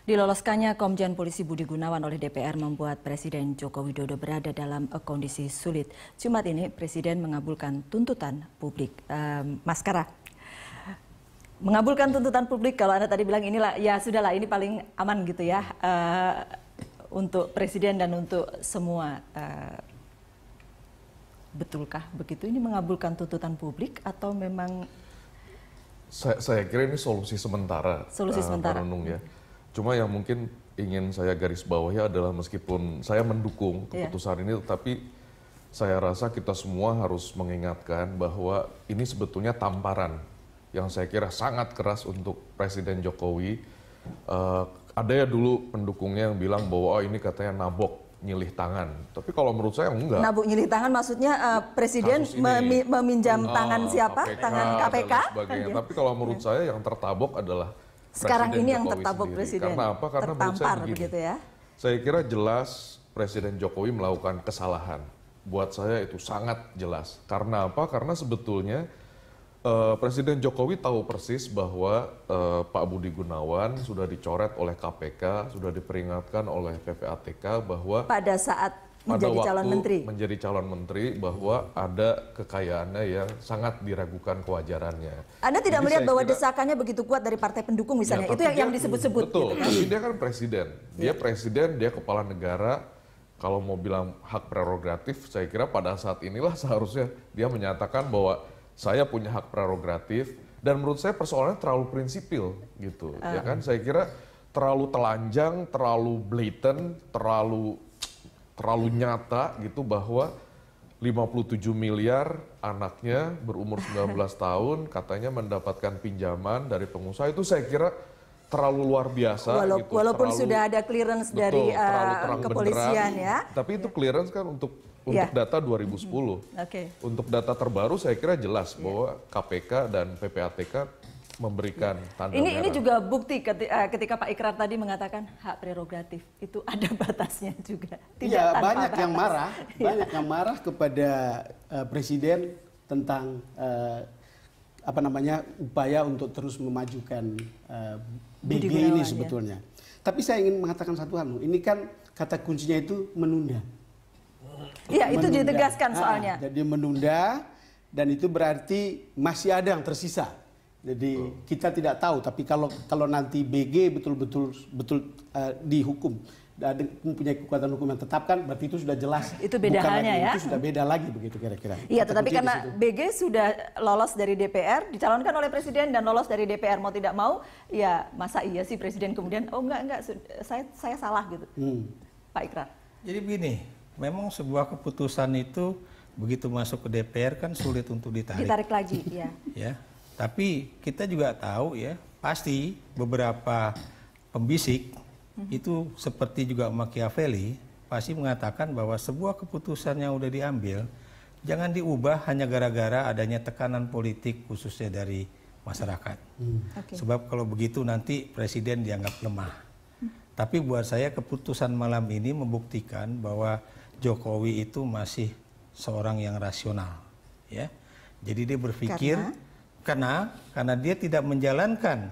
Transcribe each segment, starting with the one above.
Diloloskannya Komjen Polisi Budi Gunawan oleh DPR membuat Presiden Joko Widodo berada dalam kondisi sulit. Jumat ini Presiden mengabulkan tuntutan publik. Mas Kara, mengabulkan tuntutan publik, kalau Anda tadi bilang inilah, ya sudahlah ini paling aman gitu ya, untuk Presiden dan untuk semua. Betulkah begitu? Ini mengabulkan tuntutan publik atau memang? Saya kira ini solusi sementara. Solusi sementara. Pak Nunung, ya. Cuma yang mungkin ingin saya garis bawahi adalah meskipun saya mendukung keputusan ini, tetapi saya rasa kita semua harus mengingatkan bahwa ini sebetulnya tamparan yang saya kira sangat keras untuk Presiden Jokowi. Ada ya dulu pendukungnya yang bilang bahwa ini katanya nabok, nyilih tangan. Tapi kalau menurut saya enggak. Nabok nyilih tangan maksudnya Presiden meminjam tangan siapa? KPK, tangan KPK? Tapi kalau menurut saya yang tertabok adalah sekarang Presiden ini yang Jokowi tertabok sendiri. Presiden. Karena apa? Karena menurut saya begini, begitu ya. Saya kira jelas Presiden Jokowi melakukan kesalahan. Buat saya itu sangat jelas. Karena apa? Karena sebetulnya Presiden Jokowi tahu persis bahwa Pak Budi Gunawan sudah dicoret oleh KPK, sudah diperingatkan oleh PPATK bahwa pada saat menjadi calon menteri, bahwa ada kekayaannya yang sangat diragukan kewajarannya. Anda tidak melihat bahwa desakannya begitu kuat dari partai pendukung misalnya, itu yang disebut-sebut. Betul, gitu kan? tapi dia kan presiden, dia kepala negara. Kalau mau bilang hak prerogatif, saya kira pada saat inilah seharusnya dia menyatakan bahwa saya punya hak prerogatif, dan menurut saya persoalannya terlalu prinsipil gitu, ya kan? Saya kira terlalu telanjang, terlalu blatant, terlalu nyata gitu bahwa 57 miliar anaknya berumur 19 tahun katanya mendapatkan pinjaman dari pengusaha, itu saya kira terlalu luar biasa. Walaupun sudah ada clearance dari kepolisian ya. Tapi itu clearance kan untuk data 2010. Untuk data terbaru saya kira jelas bahwa KPK dan PPATK memberikan tanda merah. Ini juga bukti ketika Pak Ikrar tadi mengatakan hak prerogatif itu ada batasnya juga. Iya, banyak yang marah kepada Presiden tentang upaya untuk terus memajukan BG ini sebetulnya. Tapi saya ingin mengatakan satu hal, ini kan kata kuncinya itu menunda. Iya, itu ditegaskan soalnya. Jadi menunda, dan itu berarti masih ada yang tersisa. Jadi kita tidak tahu, tapi kalau nanti BG betul-betul dihukum dan mempunyai kekuatan hukum yang tetapkan, berarti itu sudah jelas. Itu beda halnya ya. Itu sudah beda lagi begitu kira-kira. Iya, tetapi karena BG sudah lolos dari DPR, dicalonkan oleh Presiden dan lolos dari DPR, mau tidak mau, ya masa iya sih Presiden kemudian enggak, saya salah gitu. Pak Ikrar. Jadi begini, memang sebuah keputusan itu begitu masuk ke DPR kan sulit untuk ditarik. Ditarik lagi, ya. Ya. Tapi kita juga tahu ya, pasti beberapa pembisik itu seperti juga Machiavelli pasti mengatakan bahwa sebuah keputusan yang udah diambil jangan diubah hanya gara-gara adanya tekanan politik khususnya dari masyarakat. Sebab kalau begitu nanti Presiden dianggap lemah. Tapi buat saya keputusan malam ini membuktikan bahwa Jokowi itu masih seorang yang rasional, ya. Jadi dia berpikir karena dia tidak menjalankan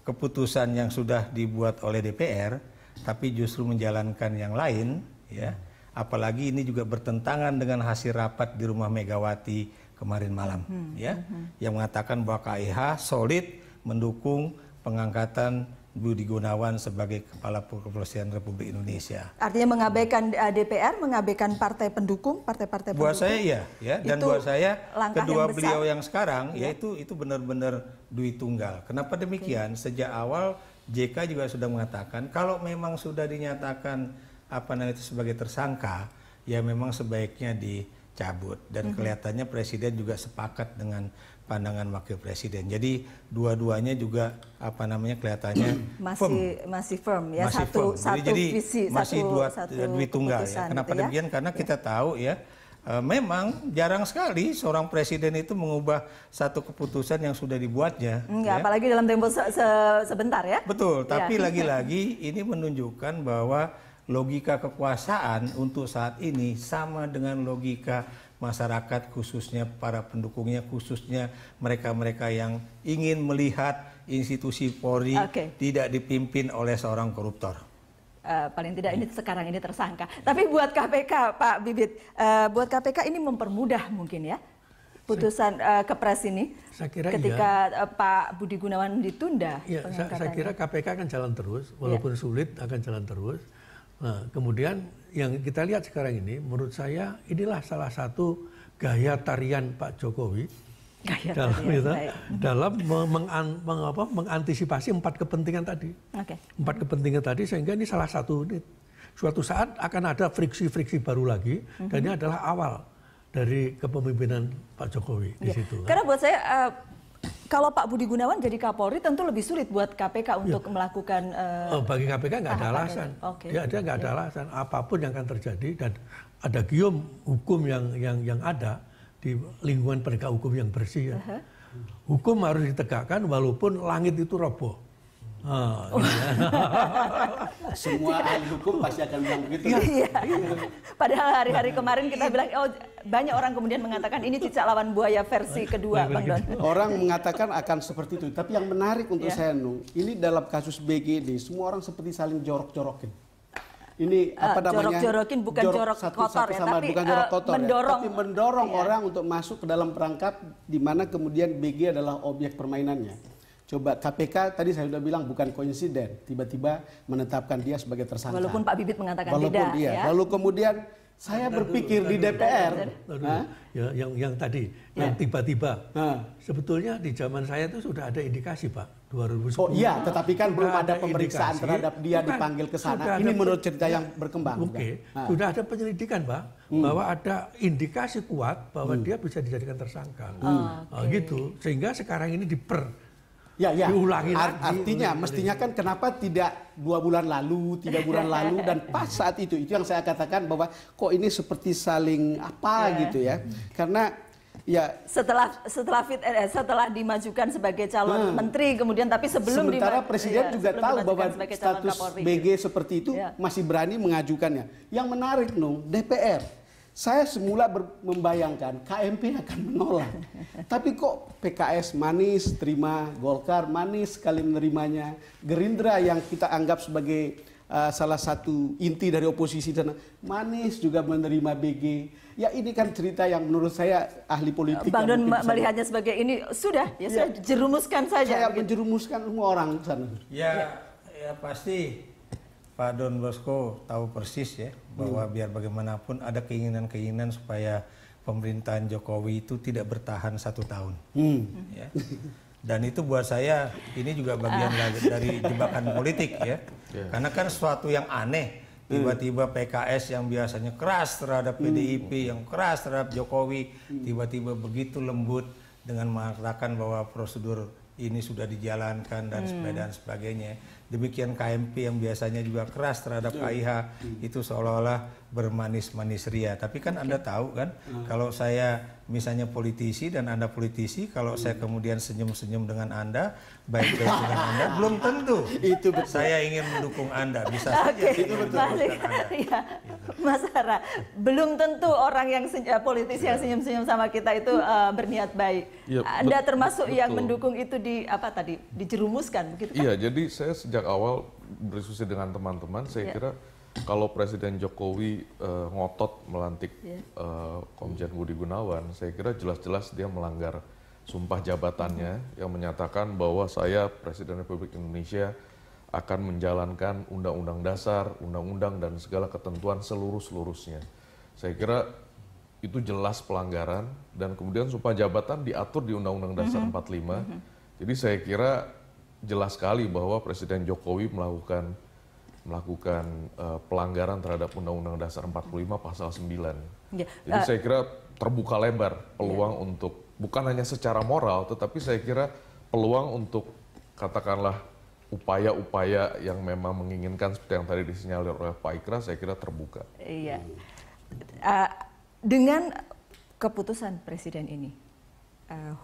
keputusan yang sudah dibuat oleh DPR, tapi justru menjalankan yang lain, ya. Apalagi ini juga bertentangan dengan hasil rapat di rumah Megawati kemarin malam, ya, yang mengatakan bahwa KIH solid mendukung pengangkatan Budi Gunawan sebagai Kepala Kepolisian Republik Indonesia. Artinya mengabaikan DPR, mengabaikan partai pendukung, partai-partai pendukung. Buat saya ya, dan buat saya kedua beliau yang sekarang ya itu benar-benar duit tunggal. Kenapa demikian? Sejak awal JK juga sudah mengatakan kalau memang sudah dinyatakan itu sebagai tersangka, ya memang sebaiknya dicabut, dan kelihatannya Presiden juga sepakat dengan pandangan Wakil Presiden. Jadi dua-duanya juga kelihatannya masih firm ya, satu visi, masih satu duit tunggal ya. Kenapa gitu demikian? Karena kita tahu ya, memang jarang sekali seorang presiden itu mengubah satu keputusan yang sudah dibuatnya. Apalagi dalam tempo sebentar ya. Betul, tapi lagi-lagi ini menunjukkan bahwa logika kekuasaan untuk saat ini sama dengan logika masyarakat, khususnya para pendukungnya, khususnya mereka-mereka yang ingin melihat institusi Polri tidak dipimpin oleh seorang koruptor. Paling tidak ini sekarang ini tersangka. Tapi buat KPK, Pak Bibit, buat KPK ini mempermudah mungkin ya putusan Kepres ini. Saya kira ketika Pak Budi Gunawan ditunda. Ya, saya kira KPK akan jalan terus, walaupun sulit akan jalan terus. Nah, kemudian yang kita lihat sekarang ini, menurut saya inilah salah satu gaya tarian Pak Jokowi dalam mengantisipasi 4 kepentingan tadi. 4 kepentingan tadi, sehingga ini salah satu, suatu saat akan ada friksi-friksi baru lagi, dan ini adalah awal dari kepemimpinan Pak Jokowi di situ. Karena buat saya, kalau Pak Budi Gunawan jadi Kapolri tentu lebih sulit buat KPK untuk melakukan. Bagi KPK nggak ada alasan. Dia nggak ada alasan apapun yang akan terjadi, dan ada gium hukum yang ada di lingkungan penegak hukum yang bersih. Ya. Hukum harus ditegakkan walaupun langit itu roboh. Semua ahli hukum pasti akan bilang begitu. Padahal hari-hari kemarin kita bilang, banyak orang kemudian mengatakan ini cicak lawan buaya versi kedua, Bang Don. Orang mengatakan akan seperti itu. Tapi yang menarik untuk saya, ini dalam kasus BGD, semua orang seperti saling jorok-jorokin. Ini apa namanya? Jorok-jorokin bukan jorok kotor ya, tapi bukan jorok kotor mendorong, tapi mendorong orang untuk masuk ke dalam perangkap di mana kemudian BG adalah objek permainannya. Coba KPK tadi saya sudah bilang bukan koinsiden, tiba-tiba menetapkan dia sebagai tersangka. Walaupun Pak Bibit mengatakan tidak. Ya. Lalu kemudian saya berpikir di DPR, yang tadi, yang tiba-tiba, sebetulnya di zaman saya itu sudah ada indikasi Pak, 2010. Oh iya, tetapi kan belum ada pemeriksaan terhadap dia dipanggil ke sana. Ini menurut cerita yang berkembang. Sudah ada penyelidikan Pak, bahwa ada indikasi kuat bahwa dia bisa dijadikan tersangka. Gitu, sehingga sekarang ini diulangi lagi. Artinya mestinya kan kenapa tidak 2 bulan lalu, 3 bulan lalu, dan pas saat itu yang saya katakan bahwa kok ini seperti saling gitu ya. Karena setelah dimajukan sebagai calon menteri kemudian, tapi sementara presiden juga tahu bahwa status BG seperti itu masih berani mengajukannya. Yang menarik DPR. Saya semula membayangkan KMP akan menolak. Tapi kok PKS manis terima, Golkar manis sekali menerimanya, Gerindra yang kita anggap sebagai salah satu inti dari oposisi sana manis juga menerima BG. Ya ini kan cerita yang menurut saya ahli politik. Bang Don melihatnya sebagai ini sudah jerumuskan saja. Saya menjerumuskan semua orang sana. Ya pasti Pak Don Bosco tahu persis ya bahwa biar bagaimanapun ada keinginan-keinginan supaya pemerintahan Jokowi itu tidak bertahan 1 tahun. Ya. Dan itu buat saya ini juga bagian dari jebakan politik ya. Karena kan sesuatu yang aneh, tiba-tiba PKS yang biasanya keras terhadap PDIP, yang keras terhadap Jokowi, tiba-tiba begitu lembut dengan mengatakan bahwa prosedur ini sudah dijalankan dan sebagainya. Demikian KMP yang biasanya juga keras terhadap KIH itu seolah-olah bermanis-manis ria. Tapi kan Anda tahu kan, kalau saya misalnya politisi dan Anda politisi, kalau saya kemudian senyum-senyum dengan Anda, baik-baik dengan Anda, belum tentu itu saya ingin mendukung Anda. Bisa saja itu betul. Mas Hara, belum tentu orang yang politisi yang senyum-senyum sama kita itu berniat baik. Anda termasuk yang mendukung itu dijerumuskan begitu kan? Iya, jadi saya sejak awal berdiskusi dengan teman-teman, saya kira kalau Presiden Jokowi ngotot melantik Komjen Budi Gunawan, saya kira jelas-jelas dia melanggar sumpah jabatannya yang menyatakan bahwa saya Presiden Republik Indonesia akan menjalankan Undang-Undang Dasar, Undang-Undang dan segala ketentuan seluruh-seluruhnya. Saya kira itu jelas pelanggaran, dan kemudian sumpah jabatan diatur di Undang-Undang Dasar 45. Jadi saya kira jelas sekali bahwa Presiden Jokowi melakukan pelanggaran terhadap Undang-Undang Dasar 45 pasal 9. Jadi saya kira terbuka lebar peluang untuk, bukan hanya secara moral, tetapi saya kira peluang untuk katakanlah upaya-upaya yang memang menginginkan seperti yang tadi disinyalir oleh Pak Ikra, saya kira terbuka. Iya. Dengan keputusan Presiden ini,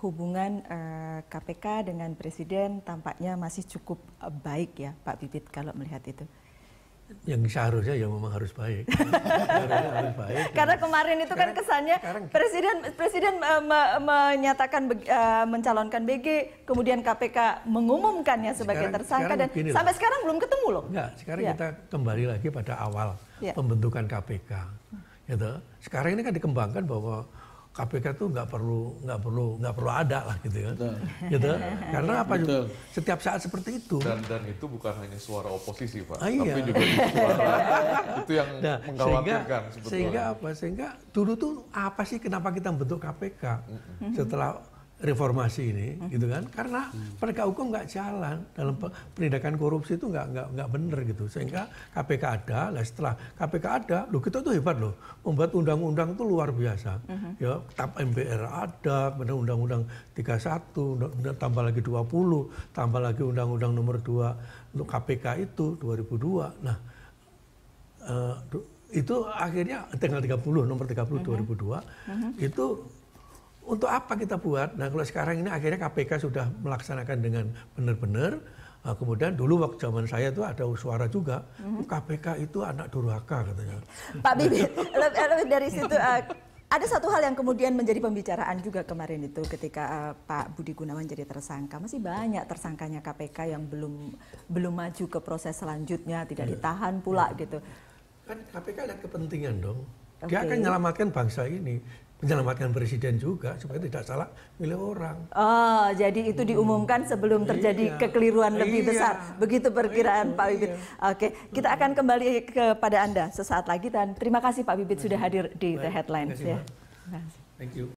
hubungan KPK dengan Presiden tampaknya masih cukup baik ya Pak Bibit kalau melihat itu. yang seharusnya ya memang harus baik. Seharusnya harus baik. Karena kemarin itu kan kesannya presiden menyatakan mencalonkan BG, kemudian KPK mengumumkannya sebagai tersangka dan sampai sekarang belum ketemu loh. Enggak, sekarang kita kembali lagi pada awal pembentukan KPK. Gitu. Sekarang ini kan dikembangkan bahwa KPK itu nggak perlu ada lah gitu ya. Gitu. Karena apa juga setiap saat seperti itu. Dan itu bukan hanya suara oposisi, Pak, iya. tapi juga suara itu yang mengkhawatirkan sebetulnya. Sehingga dulu tuh apa sih kenapa kita membentuk KPK setelah reformasi ini, gitu kan? Karena penegak hukum nggak jalan dalam penindakan korupsi itu nggak bener gitu. Sehingga KPK ada, lah setelah KPK ada, loh kita tuh hebat loh, membuat undang-undang itu luar biasa. Ya, TAP MPR ada, undang-undang 31, tambah lagi 20, tambah lagi undang-undang nomor 2 untuk KPK itu 2002. Nah, itu akhirnya tanggal 30, nomor 30 2002 itu. Untuk apa kita buat? Nah kalau sekarang ini akhirnya KPK sudah melaksanakan dengan benar-benar. Kemudian dulu waktu zaman saya itu ada suara juga, KPK itu anak durhaka katanya. Pak Bibit, lebih dari situ ada satu hal yang kemudian menjadi pembicaraan juga kemarin itu ketika Pak Budi Gunawan jadi tersangka. Masih banyak tersangkanya KPK yang belum maju ke proses selanjutnya, tidak ditahan pula gitu. Kan KPK ada kepentingan dong. Dia akan menyelamatkan bangsa ini. Menyelamatkan presiden juga supaya tidak salah milih orang. Oh, jadi itu diumumkan sebelum terjadi kekeliruan lebih besar. Begitu perkiraan Pak Bibit. Oke, kita akan kembali kepada Anda sesaat lagi dan terima kasih Pak Bibit sudah hadir di The Headlines ya. Thank you.